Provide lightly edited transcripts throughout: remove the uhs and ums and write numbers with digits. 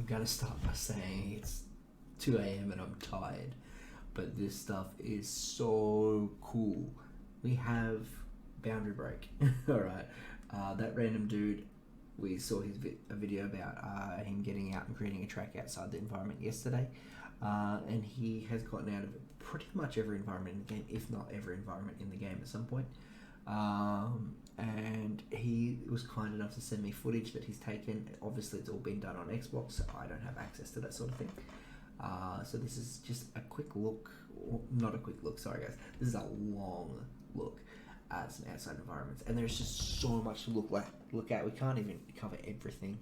I'm gonna start by saying it's 2 a.m. and I'm tired, but this stuff is so cool. We have Boundary Break. All right, that random dude. We saw a video about him getting out and creating a track outside the environment yesterday, and he has gotten out of pretty much every environment in the game, if not every environment in the game at some point. And he was kind enough to send me footage that he's taken. Obviously, it's all been done on Xbox, so I don't have access to that sort of thing. So this is just a quick look, or not a quick look, sorry guys. This is a long look at some outside environments, and there's just so much to look at. We can't even cover everything.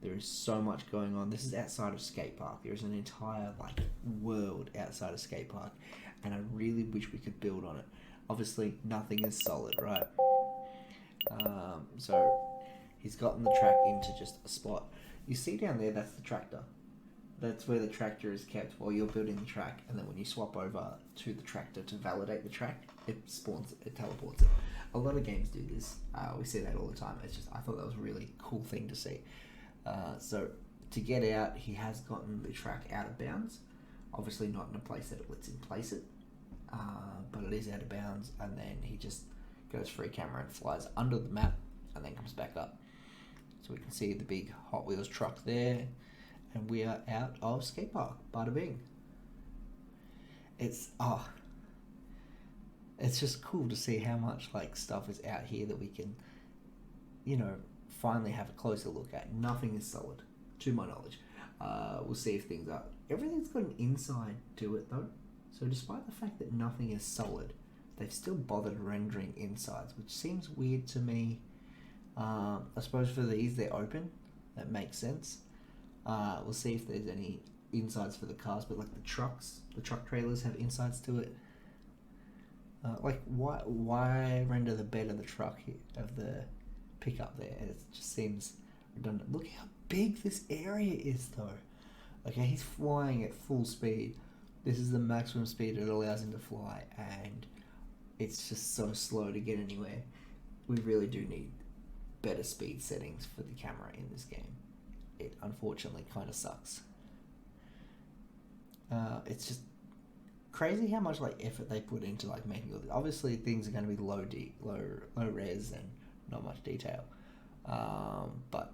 There is so much going on. This is outside of skate park. There's an entire world outside of skate park, and I really wish we could build on it. Obviously, nothing is solid, right? So he's gotten the track into just a spot. You see down there, that's the tractor. That's where the tractor is kept while you're building the track, and then when you swap over to the tractor to validate the track, it teleports it. A lot of games do this. We see that all the time. I thought that was a really cool thing to see. So to get out, he has gotten the track out of bounds. Obviously not in a place that it lets him place it, but it is out of bounds, and then he just goes free camera and flies under the map and then comes back up. So we can see the big Hot Wheels truck there, and we are out of skate park. Bada bing. It's just cool to see how much stuff is out here that we can, finally have a closer look at. Nothing is solid, to my knowledge. We'll see if things are. Everything's got an inside to it though. So despite the fact that nothing is solid, they've still bothered rendering insides, which seems weird to me. I suppose for these they're open. That makes sense. We'll see if there's any insides for the cars, but the truck trailers have insides to it. Why render the bed of the truck here, of the pickup there? It just seems redundant. Look how big this area is though. Okay, he's flying at full speed. This is the maximum speed it allows him to fly, and it's just so slow to get anywhere. We really do need better speed settings for the camera in this game. It unfortunately kind of sucks. It's just crazy how much effort they put into making all this. Obviously things are going to be low res and not much detail, but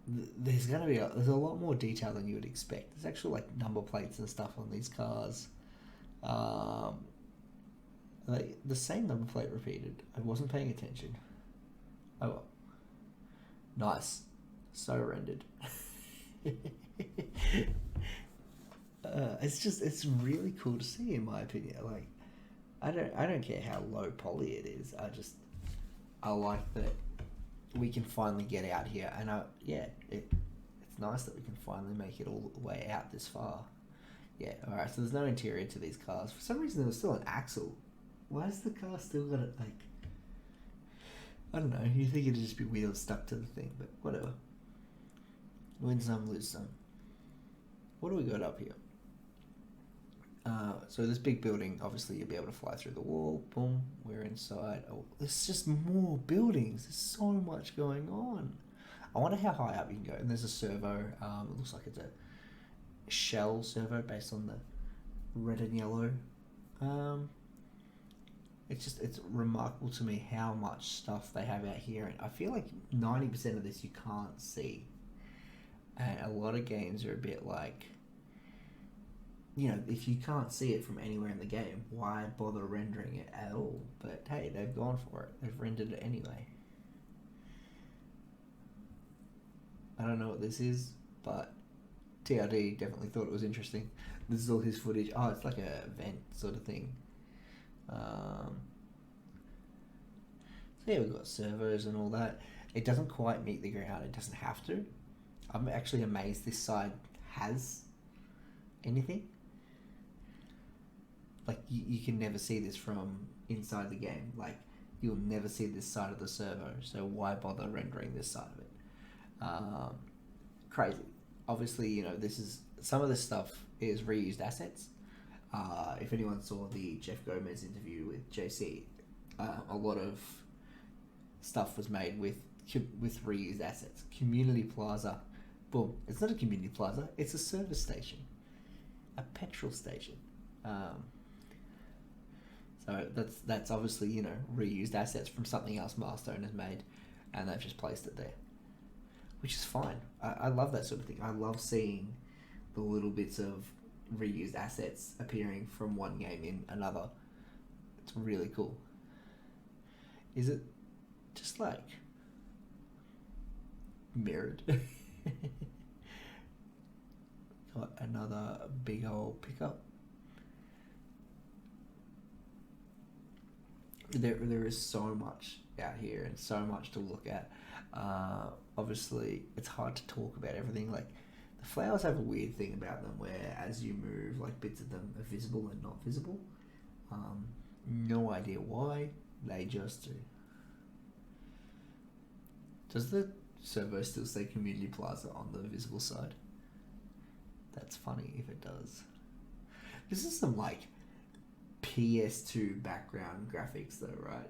there's a lot more detail than you would expect. There's actual number plates and stuff on these cars. The same number plate repeated. I wasn't paying attention. Oh well. Nice. So rendered. It's really cool to see, in my opinion. I don't care how low poly it is. I like that we can finally get out here, and it's nice that we can finally make it all the way out this far. Yeah, alright, so there's no interior to these cars. For some reason there was still an axle. Why has the car still got it I don't know, you think it'd just be wheels stuck to the thing, but whatever. Win some, lose some. What do we got up here? So this big building, obviously you'll be able to fly through the wall. Boom, we're inside. Oh, there's just more buildings. There's so much going on. I wonder how high up you can go. And there's a servo. It looks like it's a shell servo based on the red and yellow. It's remarkable to me how much stuff they have out here. And I feel like 90% of this you can't see. And a lot of games are a bit if you can't see it from anywhere in the game, why bother rendering it at all? But hey, they've gone for it. They've rendered it anyway. I don't know what this is, but TRD definitely thought it was interesting. This is all his footage. Oh, it's like a vent sort of thing. So yeah, we've got servos and all that. It doesn't quite meet the ground. It doesn't have to. I'm actually amazed this side has anything. You can never see this from inside the game. You'll never see this side of the servo, so why bother rendering this side of it? Crazy. Obviously, this is some of this stuff is reused assets. If anyone saw the Jeff Gomez interview with JC, a lot of stuff was made with reused assets. Community Plaza Boom. It's not a community plaza. It's a service station, a petrol station. So that's obviously, you know, reused assets from something else Milestone has made, and they've just placed it there, which is fine. I love that sort of thing. I love seeing the little bits of reused assets appearing from one game in another. It's really cool. Is it just like mirrored? Got another big old pickup. There is so much out here and so much to look at. Obviously, it's hard to talk about everything. Like, the flowers have a weird thing about them where as you move, like, bits of them are visible and not visible. No idea why. They just do. Does the servo still say Community Plaza on the visible side? That's funny if it does. This is some, like, PS2 background graphics though, right?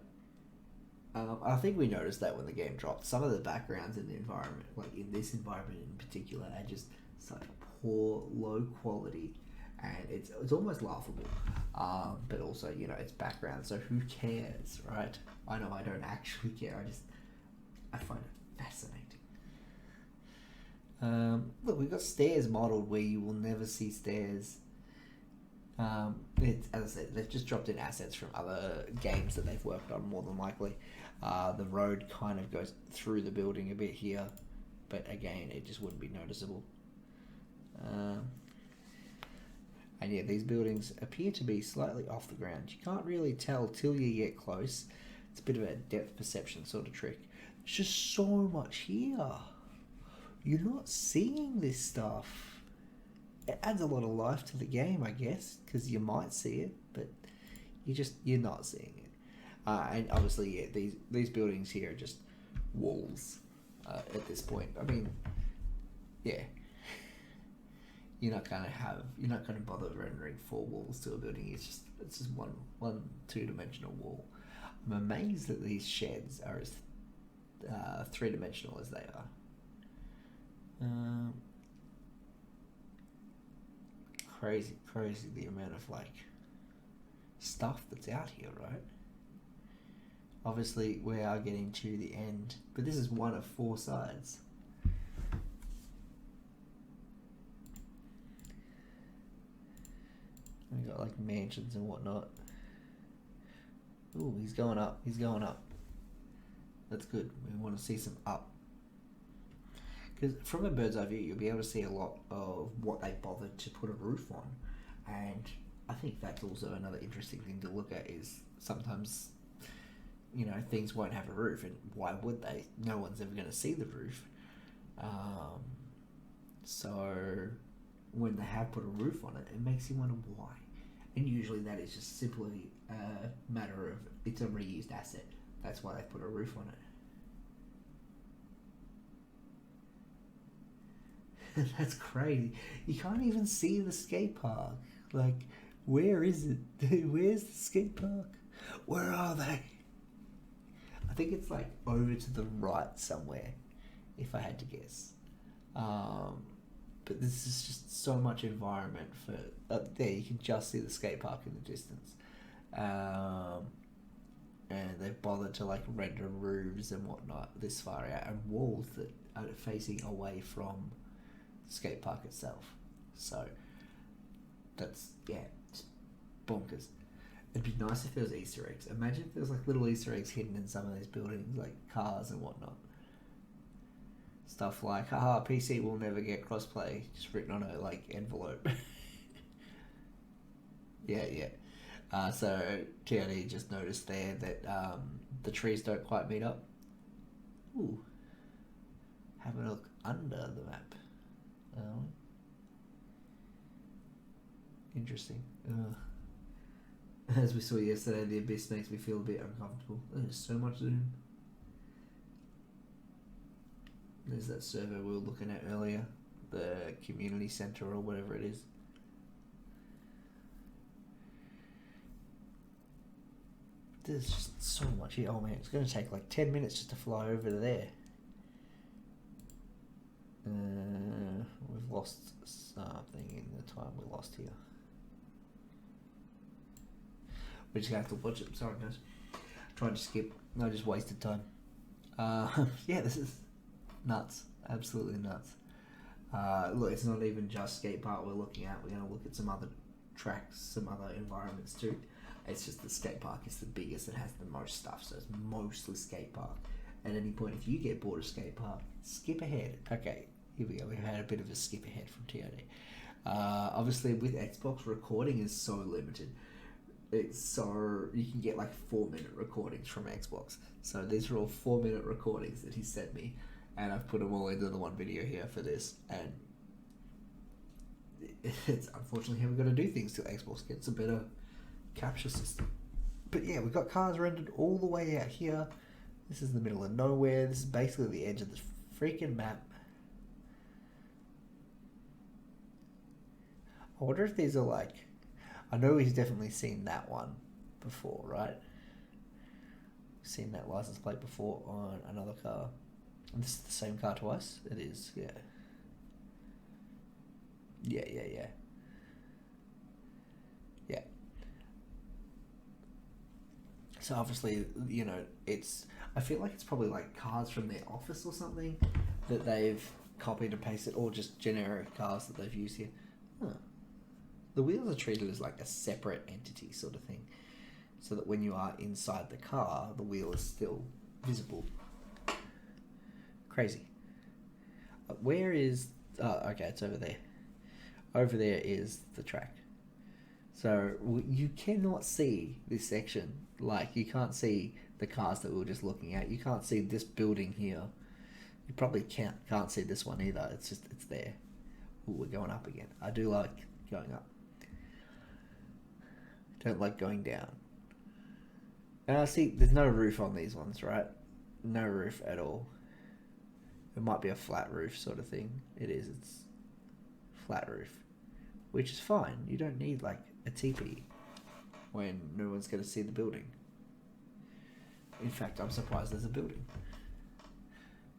I think we noticed that when the game dropped. Some of the backgrounds in the environment, like in this environment in particular, are just such poor, low quality, and it's almost laughable. But also, you know, it's background, so who cares, right? I know I don't actually care. I find it fascinating. Look, we've got stairs modelled where you will never see stairs. As I said, they've just dropped in assets from other games that they've worked on, more than likely. The road kind of goes through the building a bit here, but again, it just wouldn't be noticeable. And yeah, these buildings appear to be slightly off the ground. You can't really tell till you get close. It's a bit of a depth perception sort of trick. There's just so much here. You're not seeing this stuff. It adds a lot of life to the game, I guess, because you might see it, but you're not seeing it. And obviously, yeah, these buildings here are just walls at this point. I mean, yeah, you're not gonna bother rendering 4 walls to a building. It's just one 2-dimensional wall. I'm amazed that these sheds are as 3-dimensional as they are. Crazy the amount of like stuff that's out here, right? Obviously we are getting to the end, but this is one of 4 sides. We got like mansions and whatnot. Ooh, he's going up. That's good. We want to see some up. Because from a bird's eye view, you'll be able to see a lot of what they bothered to put a roof on. And I think that's also another interesting thing to look at is sometimes, you know, things won't have a roof. And why would they? No one's ever going to see the roof. So when they have put a roof on it, it makes you wonder why. And usually that is just simply a matter of it's a reused asset. That's why they put a roof on it. That's crazy. You can't even see the skate park. Like, where is it? Where's the skate park? Where are they? I think it's like over to the right somewhere, if I had to guess. But this is just so much environment for up there. You can just see the skate park in the distance. And they've bothered to like render roofs and whatnot this far out and walls that are facing away from skate park itself. So that's, yeah, just bonkers. It'd be nice if there was Easter eggs. Imagine if there was like little Easter eggs hidden in some of these buildings, like cars and whatnot. Stuff like, haha, PC will never get crossplay, just written on a like envelope. yeah. So TRD just noticed there that the trees don't quite meet up. Ooh, have a look under the map. Interesting. As we saw yesterday, the abyss makes me feel a bit uncomfortable. There's so much zoom. There's that server we were looking at earlier, the community center or whatever it is. There's just so much here. Oh man, it's going to take like 10 minutes just to fly over to there. lost something in the time we lost here. We're just gonna have to watch it. Sorry guys. Tried to skip. I just wasted time. Yeah, this is nuts. Absolutely nuts. Look, it's not even just skate park we're looking at. We're going to look at some other tracks, some other environments too. It's just the skate park is the biggest. It has the most stuff, so it's mostly skate park. At any point, if you get bored of skate park, skip ahead. Okay, here we go. We've had a bit of a skip ahead from TOD. Obviously, with Xbox, recording is so limited. It's so you can get like 4-minute recordings from Xbox. So these are all 4-minute recordings that he sent me, and I've put them all into the one video here for this. And it's unfortunately how we're going to do things till Xbox gets a better capture system. But yeah, we've got cars rendered all the way out here. This is the middle of nowhere. This is basically the edge of the freaking map. I wonder if these are like... I know he's definitely seen that one before, right? Seen that license plate before on another car. And this is the same car twice? It is, yeah. Yeah. Yeah. So obviously, you know, it's... I feel like it's probably like cars from their office or something that they've copied and pasted, or just generic cars that they've used here. Huh. The wheels are treated as like a separate entity sort of thing, so that when you are inside the car, the wheel is still visible. Crazy. Where is... Oh, okay, it's over there. Over there is the track. So you cannot see this section. Like, you can't see the cars that we were just looking at. You can't see this building here. You probably can't see this one either. It's just, it's there. Ooh, we're going up again. I do like going up. Don't like going down. See, there's no roof on these ones, right? No roof at all. It might be a flat roof sort of thing. It is. It's flat roof, which is fine. You don't need like a teepee when no one's going to see the building. In fact, I'm surprised there's a building.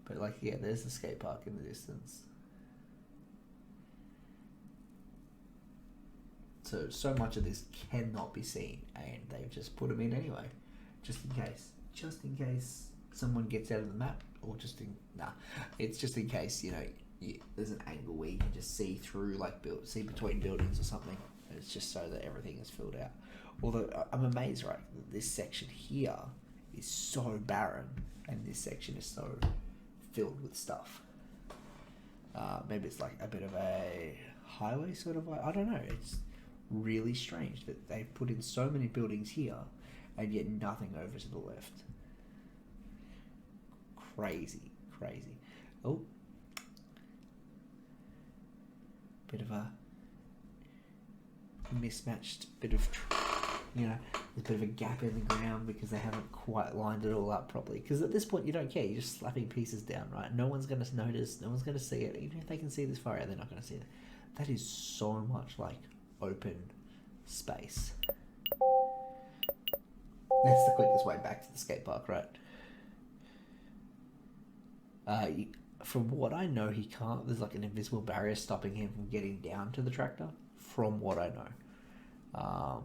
But like, yeah, there's the skate park in the distance. So much of this cannot be seen, and they've just put them in anyway, just in case. Just in case someone gets out of the map, or just in... Nah, it's just in case, you know, there's an angle where you can just see through, like, see between buildings or something. It's just so that everything is filled out. Although, I'm amazed, right, that this section here is so barren, and this section is so filled with stuff. Maybe it's like a bit of a highway sort of... I don't know, it's really strange that they've put in so many buildings here and yet nothing over to the left. Crazy. Oh, bit of a mismatched bit of, you know, there's a bit of a gap in the ground because they haven't quite lined it all up properly. Because at this point you don't care, you're just slapping pieces down, right? No one's going to notice, no one's going to see it. Even if they can see this far out, they're not going to see it. That is so much like open space. That's the quickest way back to the skate park, right? From what I know, he can't... There's like an invisible barrier stopping him from getting down to the tractor, from what I know.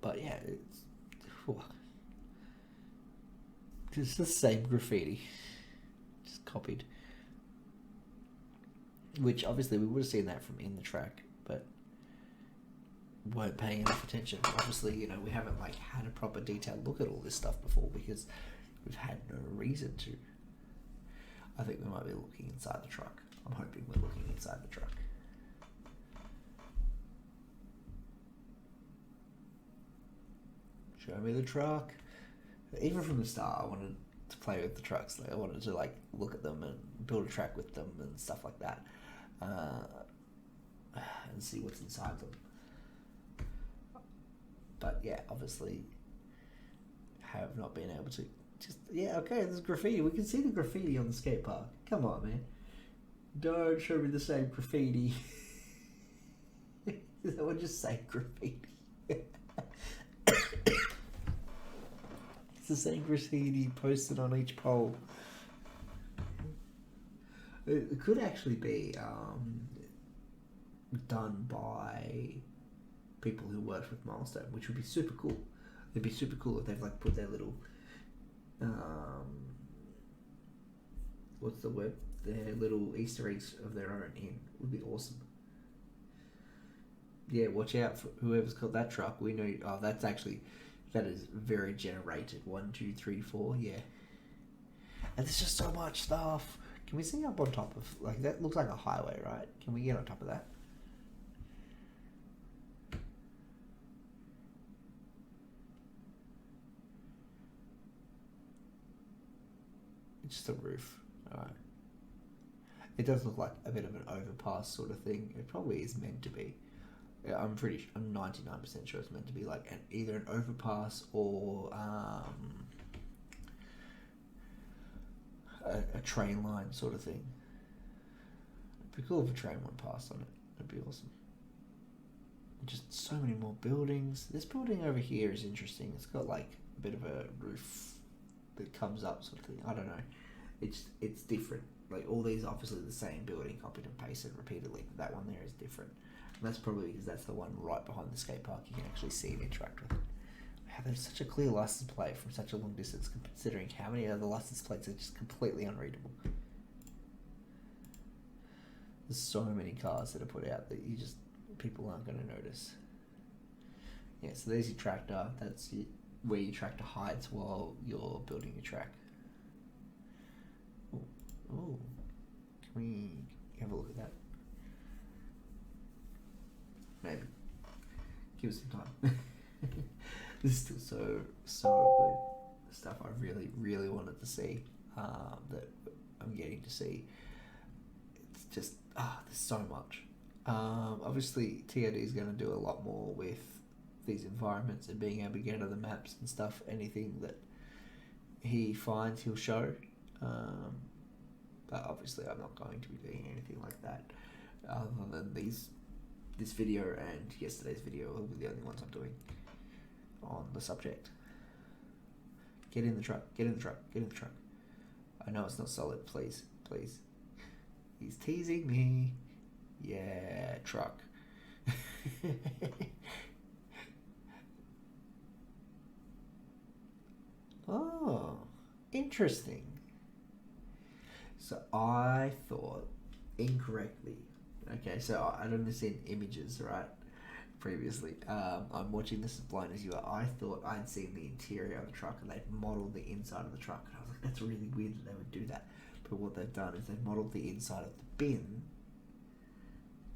But yeah, it's the same graffiti, just copied. Which obviously we would have seen that from in the track, but weren't paying enough attention. Obviously, you know, we haven't like had a proper detailed look at all this stuff before because we've had no reason to. I think we might be looking inside the truck. I'm hoping we're looking inside the truck. Show me the truck. Even from the start, I wanted to play with the trucks. Like, I wanted to like look at them and build a track with them and stuff like that, and see what's inside them. But yeah, obviously have not been able to. Just, yeah, okay, there's graffiti. We can see the graffiti on the skate park. Come on, man. Don't show me the same graffiti. I would just say graffiti. It's the same graffiti posted on each pole. It could actually be done by people who worked with Milestone, which would be super cool. It'd be super cool if they've like put their little what's the word? Their little Easter eggs of their own in. Would be awesome. Yeah, watch out for whoever's got that truck. We know. Oh, that is very generated. 1, 2, 3, 4. Yeah, and there's just so much stuff. Can we see up on top of like that? Looks like a highway, right? Can we get on top of that? It's just a roof. All right. It does look like a bit of an overpass sort of thing. It probably is meant to be. Yeah, I'm 99% sure it's meant to be like either an overpass or a train line sort of thing. It'd be cool if a train went past on it. That'd be awesome. Just so many more buildings. This building over here is interesting. It's got like a bit of a roof that comes up sort of thing. I don't know. It's different. Like all these obviously the same building, copied and pasted repeatedly. But that one there is different. And that's probably because that's the one right behind the skate park. You can actually see and interact with it. Wow, there's such a clear license plate from such a long distance, considering how many other license plates are just completely unreadable. There's so many cars that are put out that people aren't going to notice. Yeah, so there's your tractor. That's where your tractor hides while you're building your track. Oh, can we have a look at that? Maybe. Give us some time. This is still so good. Stuff I really, really wanted to see that I'm getting to see. It's just, there's so much. Obviously, TOD is going to do a lot more with these environments and being able to get out of the maps and stuff. Anything that he finds, he'll show. But obviously, I'm not going to be doing anything like that other than this video and yesterday's video will be the only ones I'm doing on the subject. Get in the truck, get in the truck, get in the truck. I know it's not solid, please, please. He's teasing me. Yeah, truck. Oh, interesting. So I thought incorrectly. Okay, so I'd only seen images, right? Previously. I'm watching this as blind as you are. I thought I'd seen the interior of the truck and they'd modelled the inside of the truck. And I was like, that's really weird that they would do that. But what they've done is they've modelled the inside of the bin.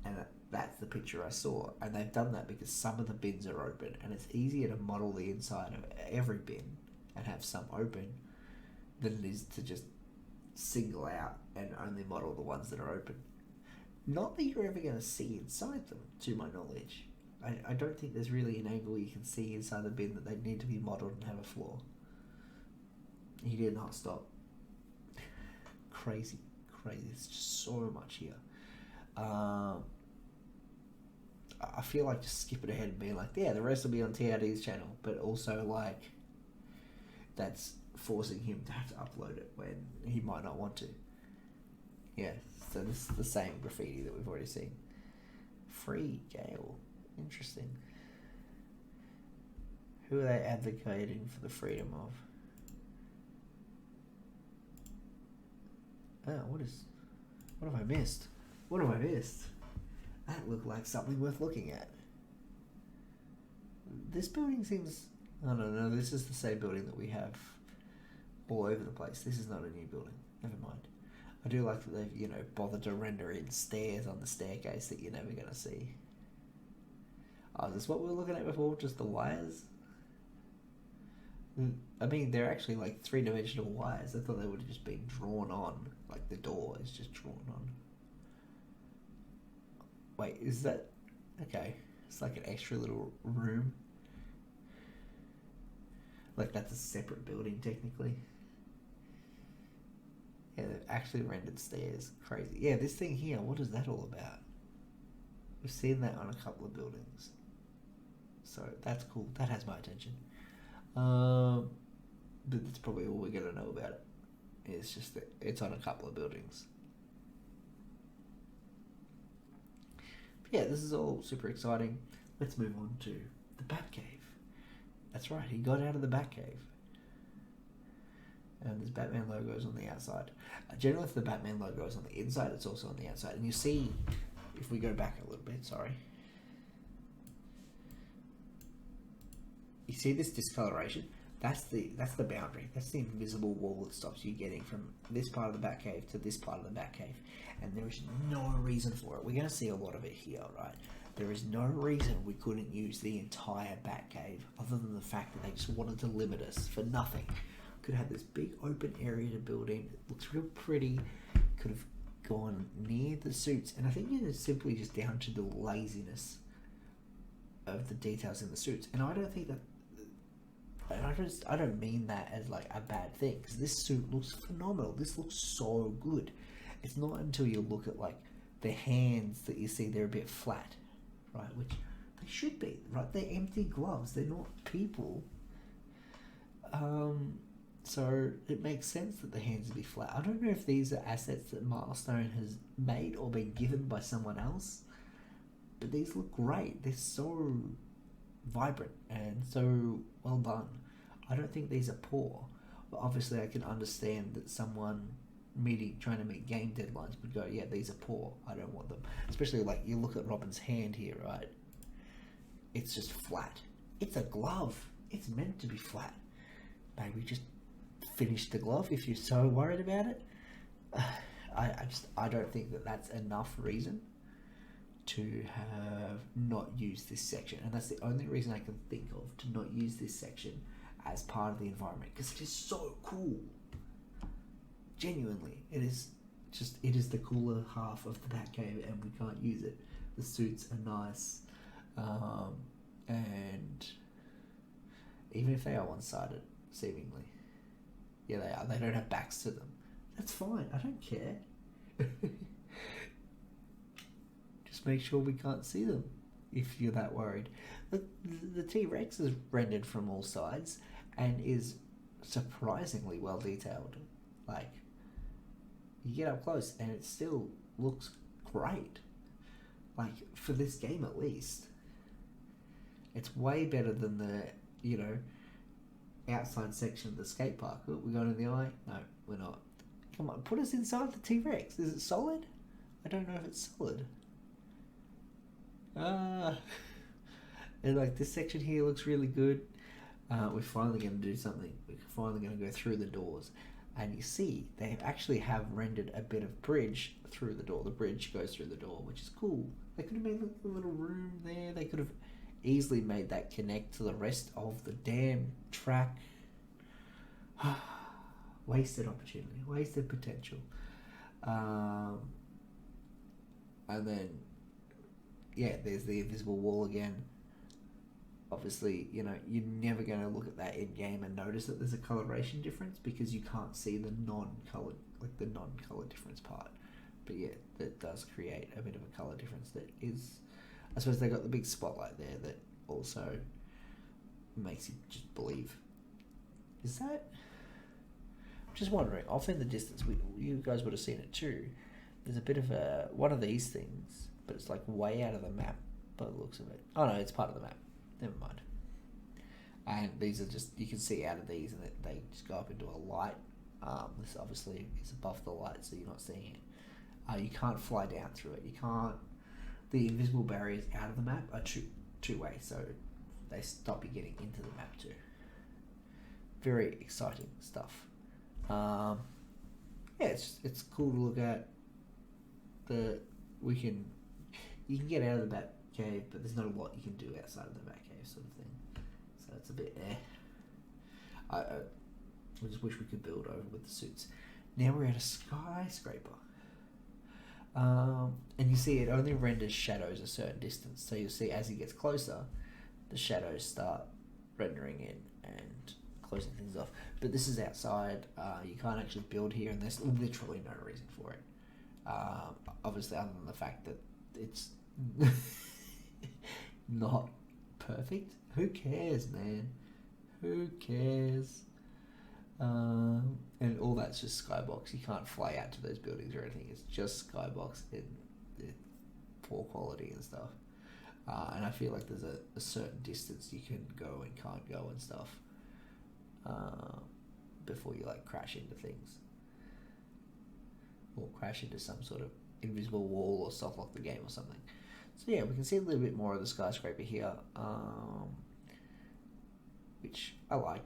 And that's the picture I saw. And they've done that because some of the bins are open. And it's easier to model the inside of every bin and have some open than it is to just single out and only model the ones that are open. Not that you're ever going to see inside them, to my knowledge. I don't think there's really an angle you can see inside the bin that they need to be modelled and have a floor. He did not stop. Crazy. There's just so much here. I feel like just skipping ahead and being like, yeah, the rest will be on TRD's channel, but also like that's forcing him to have to upload it when he might not want to. Yeah, so this is the same graffiti that we've already seen. Free Gale. Interesting. Who are they advocating for the freedom of? Oh, what have I missed? What have I missed? That looked like something worth looking at. This building seems... I don't know, this is the same building that we have all over the place. This is not a new building. Never mind. I do like that they've, bothered to render in stairs on the staircase that you're never going to see. Oh, is this what we were looking at before? Just the wires? I mean, they're actually like three-dimensional wires. I thought they would have just been drawn on. Like the door is just drawn on. Wait, is that... Okay. It's like an extra little room. Like that's a separate building, technically. Yeah, they've actually rendered stairs. Crazy. Yeah, this thing here, what is that all about? We've seen that on a couple of buildings. So that's cool. That has my attention. But that's probably all we're going to know about it. It's just that it's on a couple of buildings. Yeah, this is all super exciting. Let's move on to the Batcave. That's right, he got out of the Batcave. And there's Batman logos on the outside. Generally, if the Batman logo is on the inside, it's also on the outside. And you see, if we go back a little bit, sorry. You see this discoloration? That's the boundary. That's the invisible wall that stops you getting from this part of the Batcave to this part of the Batcave. And there is no reason for it. We're going to see a lot of it here, right? There is no reason we couldn't use the entire Batcave other than the fact that they just wanted to limit us for nothing. Could have this big open area to build in. It looks real pretty. Could have gone near the suits. And I think it is simply just down to the laziness of the details in the suits. And I don't think that... I don't mean that as like a bad thing, because this suit looks phenomenal. This looks so good. It's not until you look at like the hands that you see they're a bit flat, right? Which they should be, right? They're empty gloves. They're not people. So it makes sense that the hands would be flat. I don't know if these are assets that Milestone has made or been given by someone else, but these look great. They're so vibrant and so well done. I don't think these are poor, but obviously I can understand that someone trying to meet game deadlines would go, yeah, these are poor, I don't want them. Especially like you look at Robin's hand here, right? It's just flat. It's a glove. It's meant to be flat. Maybe just finish the glove if you're so worried about it. I don't think that that's enough reason to have not used this section, and that's the only reason I can think of to not use this section as part of the environment, because it is so cool. Genuinely, it is the cooler half of the Batcave, and we can't use it. The suits are nice, and even if they are one-sided, seemingly, yeah, they are. They don't have backs to them. That's fine. I don't care. Just make sure we can't see them if you're that worried. The T-Rex is rendered from all sides and is surprisingly well detailed. Like, you get up close and it still looks great. Like, for this game at least. It's way better than the, outside section of the skate park. We're going in the eye? No, we're not. Come on, put us inside the T-Rex. Is it solid? I don't know if it's solid. And like this section here looks really good. We're finally going to do something. We're finally going to go through the doors. And you see, they actually have rendered a bit of bridge through the door. The bridge goes through the door, which is cool. They could have made a little room there. They could have easily made that connect to the rest of the damn track. Wasted opportunity, wasted potential. And then, yeah, there's the invisible wall again. Obviously, you're never going to look at that in game and notice that there's a coloration difference because you can't see the non-color difference part. But yeah, that does create a bit of a color difference that is, I suppose they got the big spotlight there that also makes you just believe. Is that? I'm just wondering, off in the distance, you guys would have seen it too. There's a bit of one of these things, but it's like way out of the map by the looks of it. Oh no, it's part of the map. Never mind. And these are just, you can see out of these and they just go up into a light. This obviously is above the light, so you're not seeing it. You can't fly down through it. You can't. The invisible barriers out of the map are two-way, so they stop you getting into the map too. Very exciting stuff. Yeah, it's cool to look at. You can get out of the bat cave, but there's not a lot you can do outside of the bat cave, sort of thing. So it's a bit I just wish we could build over with the suits. Now we're at a skyscraper. And you see it only renders shadows a certain distance. So you'll see as he gets closer, the shadows start rendering in and closing things off. But this is outside. You can't actually build here, and there's literally no reason for it. Obviously, other than the fact that it's not perfect. Who cares, man? Who cares? And all that's just skybox. You can't fly out to those buildings or anything. It's just skybox. poor quality and stuff. And I feel like there's a certain distance you can go and can't go and stuff before you like crash into things or crash into some sort of invisible wall or soft lock the game or something. So yeah, we can see a little bit more of the skyscraper here, which I like.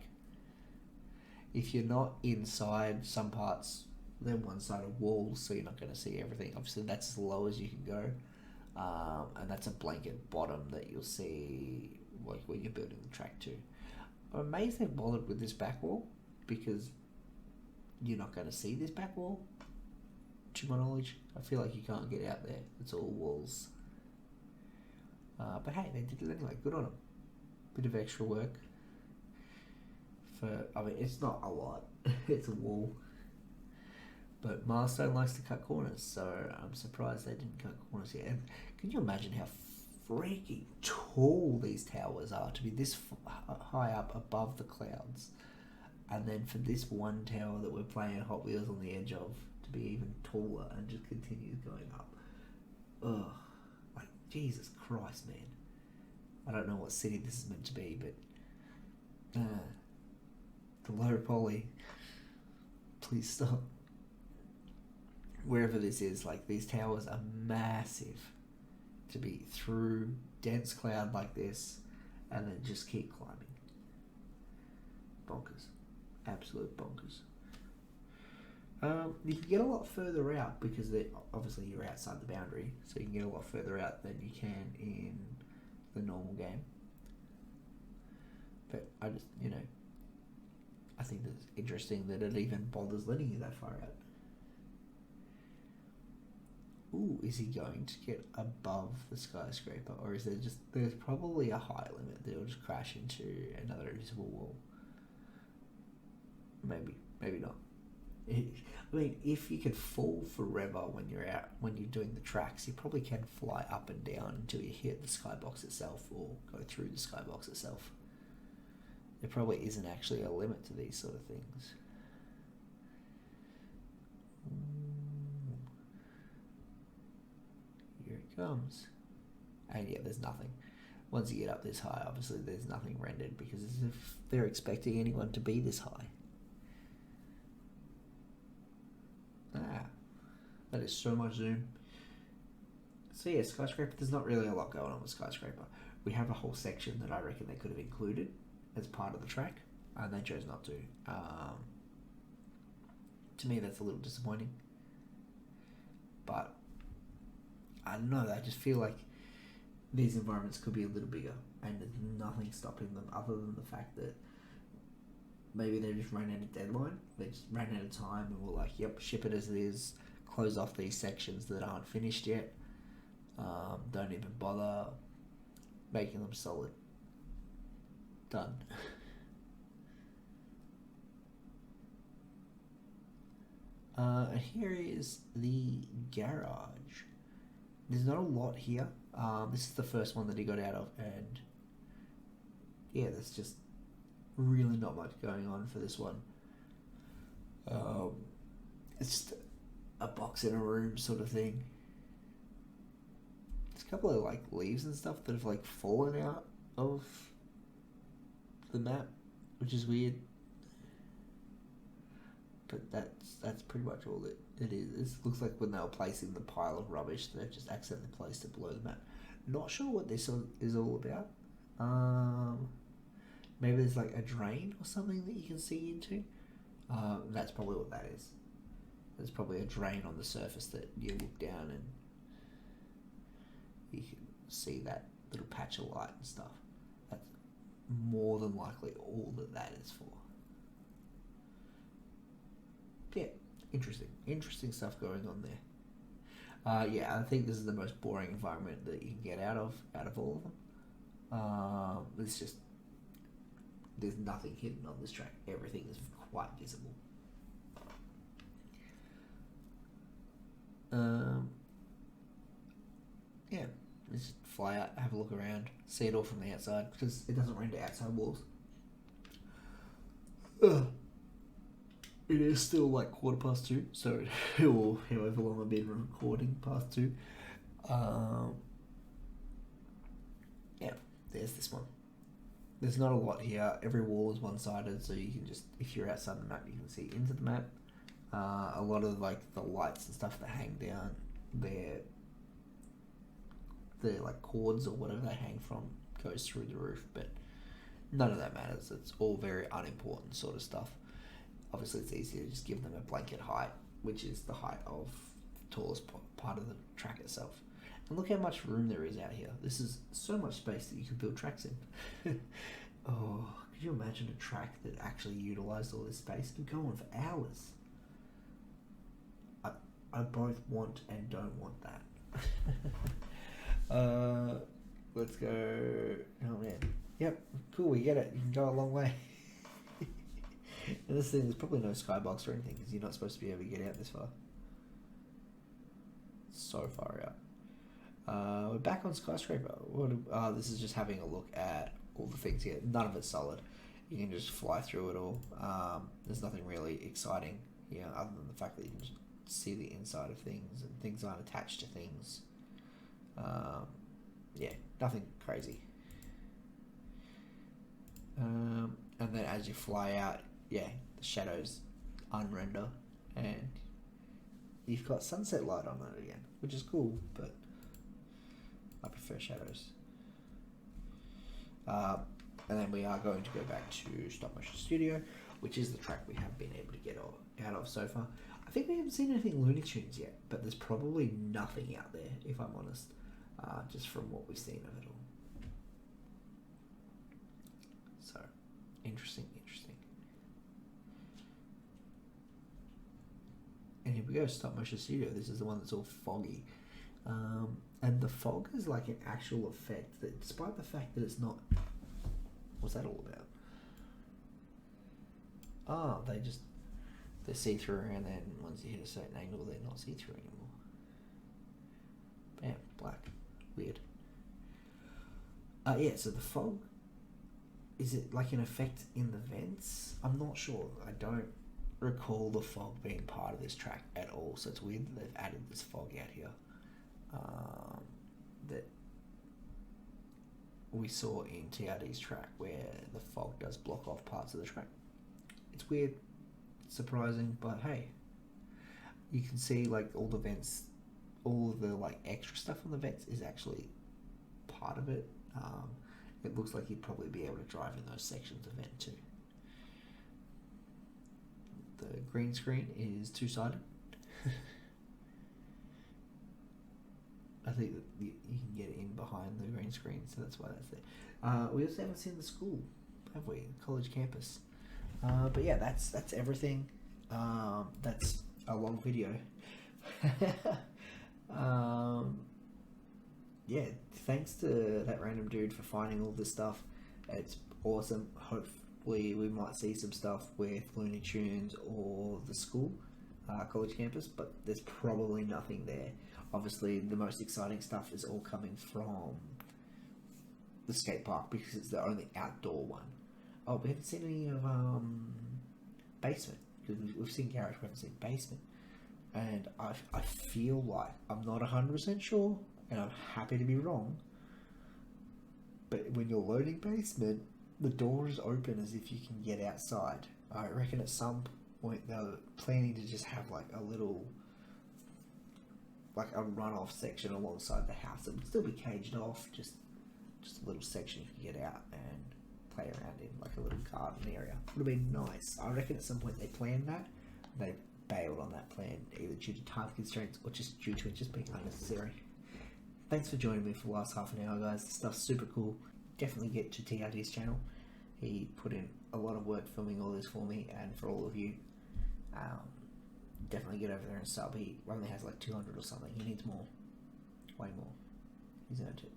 If you're not inside some parts, they're one-sided walls, so you're not going to see everything. Obviously, that's as low as you can go. And that's a blanket bottom that you'll see like when you're building the track to. I'm amazed they've bothered with this back wall because you're not going to see this back wall, to my knowledge. I feel like you can't get out there. It's all walls. But hey, they did it anyway. Good on them. Bit of extra work. I mean, it's not a lot. It's a wall. But Milestone likes to cut corners, so I'm surprised they didn't cut corners here. And can you imagine how freaking tall these towers are to be this high up above the clouds? And then for this one tower that we're playing Hot Wheels on the edge of to be even taller and just continues going up. Ugh. Like, Jesus Christ, man. I don't know what city this is meant to be, but... the low poly. Please stop. Wherever this is, like, these towers are massive to be through dense cloud like this and then just keep climbing. Bonkers. Absolute bonkers. You can get a lot further out because obviously you're outside the boundary, so you can get a lot further out than you can in the normal game. But I just, I think it's interesting that it even bothers letting you that far out. Ooh, is he going to get above the skyscraper, or is there's probably a high limit that he'll just crash into another invisible wall? Maybe not. I mean, if you could fall forever when you're doing the tracks, you probably can fly up and down until you hit the skybox itself or go through the skybox itself. There probably isn't actually a limit to these sort of things. Here it comes. And yeah, there's nothing. Once you get up this high, obviously there's nothing rendered because as if they're expecting anyone to be this high. That is so much zoom. So yeah, Skyscraper, there's not really a lot going on with Skyscraper. We have a whole section that I reckon they could have included as part of the track, and they chose not to. To me, that's a little disappointing. But I don't know, I just feel like these environments could be a little bigger, and there's nothing stopping them other than the fact that maybe they just ran out of deadline. They just ran out of time and were like, yep, ship it as it is, close off these sections that aren't finished yet. Don't even bother making them solid. Done. And here is the garage. There's not a lot here. This is the first one that he got out of, and yeah, there's just really not much going on for this one. It's just a box in a room sort of thing. There's a couple of like leaves and stuff that have like fallen out of the map, which is weird. But that's pretty much all it is. It looks like when they were placing the pile of rubbish, they've just accidentally placed it below the map. Not sure what this is all about. Maybe there's like a drain or something that you can see into. That's probably what that is. There's probably a drain on the surface that you look down and you can see that little patch of light and stuff. That's more than likely all that is for. Yeah, interesting stuff going on there. Yeah, I think this is the most boring environment that you can get out of all of them. It's just there's nothing hidden on this track. Everything is quite visible. Yeah, just fly out, have a look around, see it all from the outside because it doesn't render outside walls. It is still like 2:15, so it will, however long I've been recording past 2, Um, yeah, there's this one. There's not a lot here. Every wall is one-sided, so you can just, if you're outside the map, you can see into the map. A lot of like the lights and stuff that hang down, they're like cords or whatever they hang from goes through the roof, but none of that matters. It's all very unimportant sort of stuff. Obviously, it's easier to just give them a blanket height, which is the height of the tallest part of the track itself. And look how much room there is out here. This is so much space that you could build tracks in. Oh, could you imagine a track that actually utilised all this space? It'd go on for hours. I both want and don't want that. Let's go. Oh man. Yep, cool, we get it. You can go a long way. And this thing, there's probably no skybox or anything because you're not supposed to be able to get out this far. So far out. We're back on Skyscraper. This is just having a look at all the things here. None of it's solid. You can just fly through it all. There's nothing really exciting here other than the fact that you can just see the inside of things and things aren't attached to things. Yeah, nothing crazy. And then as you fly out, yeah, the shadows unrender and you've got sunset light on it again, which is cool, but I prefer shadows. And then we are going to go back to Stop Motion Studio, which is the track we have been able to get out of so far. I think we haven't seen anything Looney Tunes yet, but there's probably nothing out there, if I'm honest, just from what we've seen of it all. So, interesting. And here we go, Stop Motion Studio. This is the one that's all foggy. And the fog is like an actual effect that, despite the fact that it's not... What's that all about? Oh, they're see-through, and then once you hit a certain angle, they're not see-through anymore. Bam, black. Weird. Yeah, so the fog, is it like an effect in the vents? I'm not sure. I don't recall the fog being part of this track at all, so it's weird that they've added this fog out here. That we saw in TRD's track where the fog does block off parts of the track. It's weird, surprising, but hey, you can see like all the vents, all of the like extra stuff on the vents is actually part of it. It looks like you'd probably be able to drive in those sections of vent too. The green screen is two-sided. I think that you can get in behind the green screen, so that's why that's there. We also haven't seen the school, have we? College campus. But yeah, that's everything. That's a long video. Yeah, thanks to that random dude for finding all this stuff. It's awesome. Hopefully we might see some stuff with Looney Tunes or the school, college campus, but there's probably nothing there. Obviously, the most exciting stuff is all coming from the skate park because it's the only outdoor one. Oh, we haven't seen any of basement, because we've seen garage, we haven't seen basement. And I feel like, I'm not 100% sure, and I'm happy to be wrong, but when you're loading basement, the door is open as if you can get outside. I reckon at some point they're planning to just have like a little, like a runoff section alongside the house. It would still be caged off, just a little section you can get out and play around in, like a little garden area. Would have been nice. I reckon at some point they planned that, they bailed on that plan, either due to time constraints or just due to it just being unnecessary. Thanks for joining me for the last half an hour, guys. This stuff's super cool. Definitely get to TRD's channel. He put in a lot of work filming all this for me and for all of you. Definitely get over there and sub. He only has like 200 or something. He needs more. Way more. He's earned it.